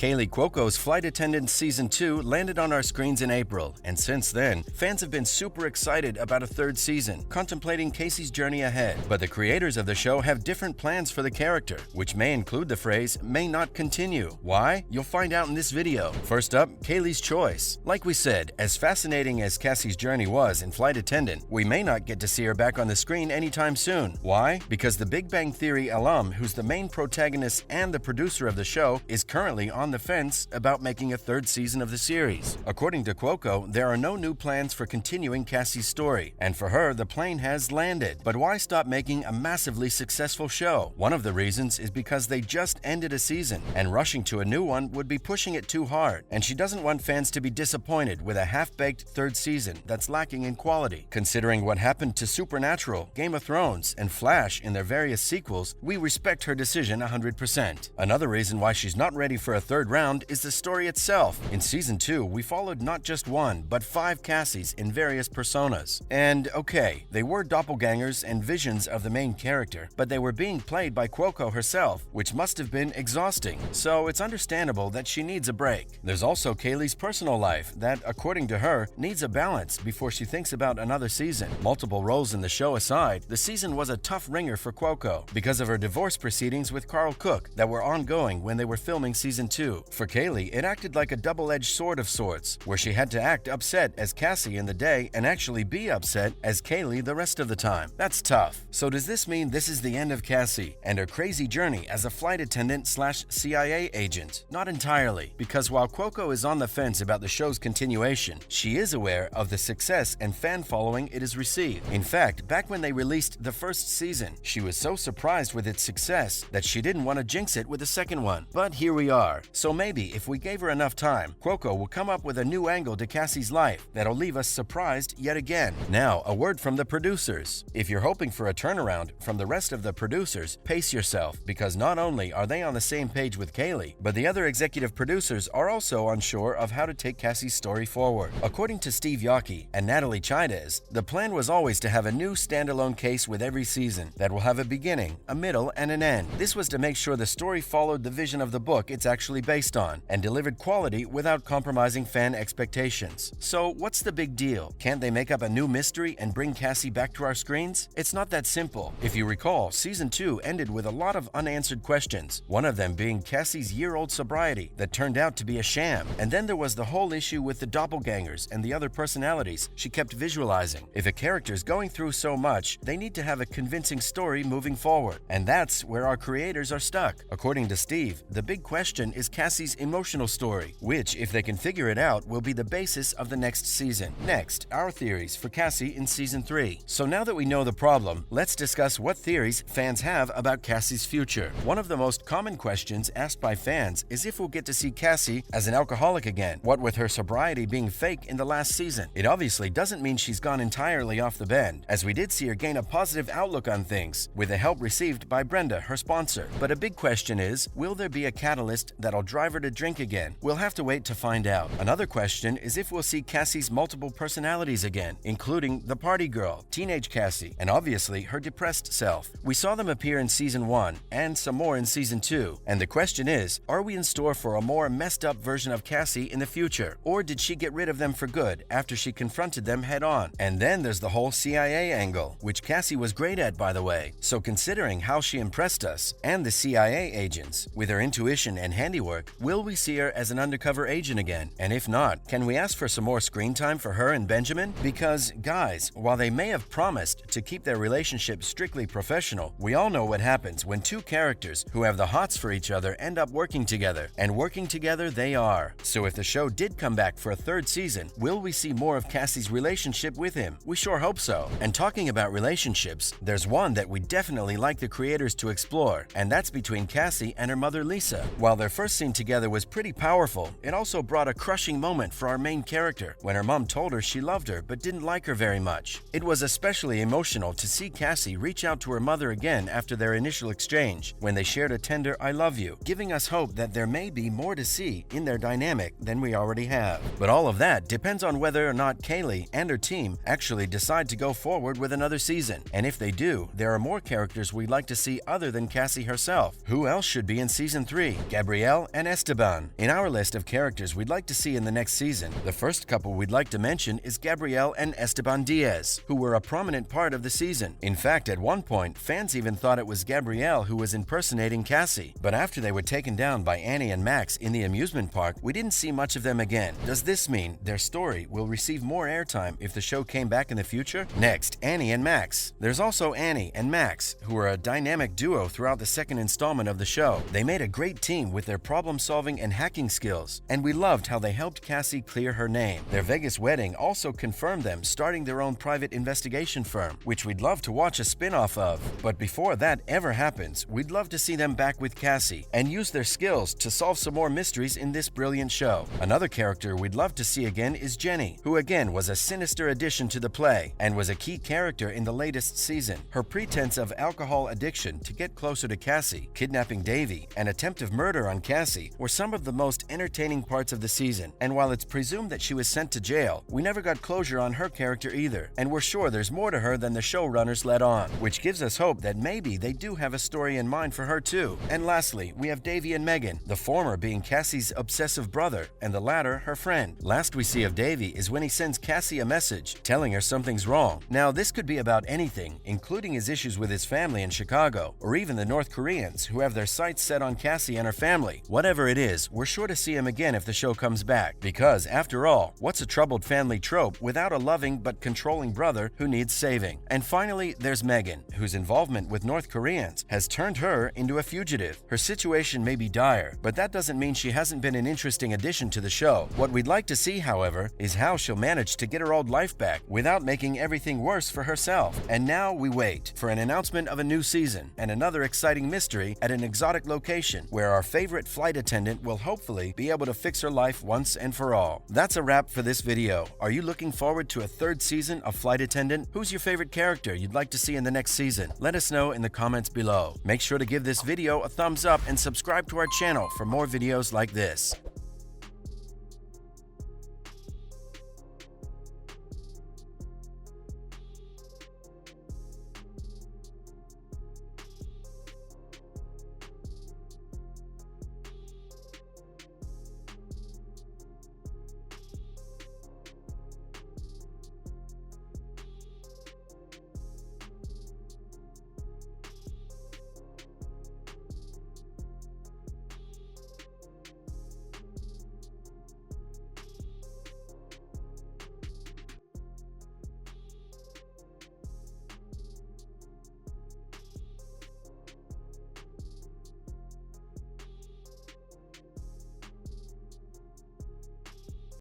Kaley Cuoco's Flight Attendant Season 2 landed on our screens in April, and since then, fans have been super excited about a third season, contemplating Casey's journey ahead. But the creators of the show have different plans for the character, which may include the phrase, "may not continue." Why? You'll find out in this video. First up, Kaley's choice. Like we said, as fascinating as Cassie's journey was in Flight Attendant, we may not get to see her back on the screen anytime soon. Why? Because the Big Bang Theory alum, who's the main protagonist and the producer of the show, is currently on the fence about making a third season of the series. According to Cuoco, there are no new plans for continuing Cassie's story, and for her, the plane has landed. But why stop making a massively successful show? One of the reasons is because they just ended a season, and rushing to a new one would be pushing it too hard, and she doesn't want fans to be disappointed with a half-baked third season that's lacking in quality. Considering what happened to Supernatural, Game of Thrones, and Flash in their various sequels, we respect her decision 100%. Another reason why she's not ready for a third round is the story itself. In Season 2, we followed not just one, but 5 Cassies in various personas. And okay, they were doppelgangers and visions of the main character, but they were being played by Cuoco herself, which must have been exhausting, so it's understandable that she needs a break. There's also Kaley's personal life that, according to her, needs a balance before she thinks about another season. Multiple roles in the show aside, the season was a tough ringer for Cuoco because of her divorce proceedings with Carl Cook that were ongoing when they were filming Season 2. For Kaley, it acted like a double-edged sword of sorts, where she had to act upset as Cassie in the day and actually be upset as Kaley the rest of the time. That's tough. So does this mean this is the end of Cassie and her crazy journey as a flight attendant/CIA agent? Not entirely, because while Cuoco is on the fence about the show's continuation, she is aware of the success and fan following it has received. In fact, back when they released the first season, she was so surprised with its success that she didn't want to jinx it with a second one. But here we are. So maybe if we gave her enough time, Cuoco will come up with a new angle to Cassie's life that'll leave us surprised yet again. Now, a word from the producers. If you're hoping for a turnaround from the rest of the producers, pace yourself, because not only are they on the same page with Kaley, but the other executive producers are also unsure of how to take Cassie's story forward. According to Steve Yockey and Natalie Chaidez, the plan was always to have a new standalone case with every season that will have a beginning, a middle, and an end. This was to make sure the story followed the vision of the book it's actually based on and delivered quality without compromising fan expectations. So what's the big deal? Can't they make up a new mystery and bring Cassie back to our screens? It's not that simple. If you recall, Season 2 ended with a lot of unanswered questions, one of them being Cassie's year-old sobriety that turned out to be a sham. And then there was the whole issue with the doppelgangers and the other personalities she kept visualizing. If a character's going through so much, they need to have a convincing story moving forward. And that's where our creators are stuck. According to Steve, the big question is Cassie's emotional story, which, if they can figure it out, will be the basis of the next season. Next, our theories for Cassie in Season 3. So now that we know the problem, let's discuss what theories fans have about Cassie's future. One of the most common questions asked by fans is if we'll get to see Cassie as an alcoholic again. What with her sobriety being fake in the last season? It obviously doesn't mean she's gone entirely off the bend, as we did see her gain a positive outlook on things with the help received by Brenda, her sponsor. But a big question is, will there be a catalyst that'll drive her to drink again? We'll have to wait to find out. Another question is if we'll see Cassie's multiple personalities again, including the party girl, teenage Cassie, and obviously her depressed self. We saw them appear in Season 1 and some more in Season 2, and the question is, are we in store for a more messed up version of Cassie in the future? Or did she get rid of them for good after she confronted them head on? And then there's the whole CIA angle, which Cassie was great at, by the way. So considering how she impressed us and the CIA agents with her intuition and handiwork, will we see her as an undercover agent again? And if not, can we ask for some more screen time for her and Benjamin? Because, guys, while they may have promised to keep their relationship strictly professional, we all know what happens when two characters who have the hots for each other end up working together, and working together they are. So if the show did come back for a third season, will we see more of Cassie's relationship with him? We sure hope so. And talking about relationships, there's one that we definitely like the creators to explore, and that's between Cassie and her mother Lisa. While their first scene together was pretty powerful, it also brought a crushing moment for our main character when her mom told her she loved her but didn't like her very much. It was especially emotional to see Cassie reach out to her mother again after their initial exchange, when they shared a tender "I love you," giving us hope that there may be more to see in their dynamic than we already have. But all of that depends on whether or not Kaley and her team actually decide to go forward with another season. And if they do, there are more characters we'd like to see other than Cassie herself. Who else should be in Season 3? Gabrielle, and Esteban. In our list of characters we'd like to see in the next season, the first couple we'd like to mention is Gabrielle and Esteban Diaz, who were a prominent part of the season. In fact, at one point, fans even thought it was Gabrielle who was impersonating Cassie. But after they were taken down by Annie and Max in the amusement park, we didn't see much of them again. Does this mean their story will receive more airtime if the show came back in the future? Next, Annie and Max. There's also Annie and Max, who are a dynamic duo throughout the second installment of the show. They made a great team with their problem-solving and hacking skills, and we loved how they helped Cassie clear her name. Their Vegas wedding also confirmed them starting their own private investigation firm, which we'd love to watch a spin-off of. But before that ever happens, we'd love to see them back with Cassie and use their skills to solve some more mysteries in this brilliant show. Another character we'd love to see again is Jenny, who again was a sinister addition to the play and was a key character in the latest season. Her pretense of alcohol addiction to get closer to Cassie, kidnapping Davy, and attempt of murder on Cassie were some of the most entertaining parts of the season. And while it's presumed that she was sent to jail, we never got closure on her character either, and we're sure there's more to her than the showrunners let on, which gives us hope that maybe they do have a story in mind for her too. And lastly, we have Davy and Megan, the former being Cassie's obsessive brother and the latter her friend. Last we see of Davy is when he sends Cassie a message telling her something's wrong. Now, this could be about anything, including his issues with his family in Chicago, or even the North Koreans who have their sights set on Cassie and her family. Whatever it is, we're sure to see him again if the show comes back, because after all, what's a troubled family trope without a loving but controlling brother who needs saving? And finally, there's Megan, whose involvement with North Koreans has turned her into a fugitive. Her situation may be dire, but that doesn't mean she hasn't been an interesting addition to the show. What we'd like to see, however, is how she'll manage to get her old life back without making everything worse for herself. And now we wait for an announcement of a new season and another exciting mystery at an exotic location where our favorite flight attendant will hopefully be able to fix her life once and for all. That's a wrap for this video. Are you looking forward to a third season of Flight Attendant? Who's your favorite character you'd like to see in the next season? Let us know in the comments below. Make sure to give this video a thumbs up and subscribe to our channel for more videos like this.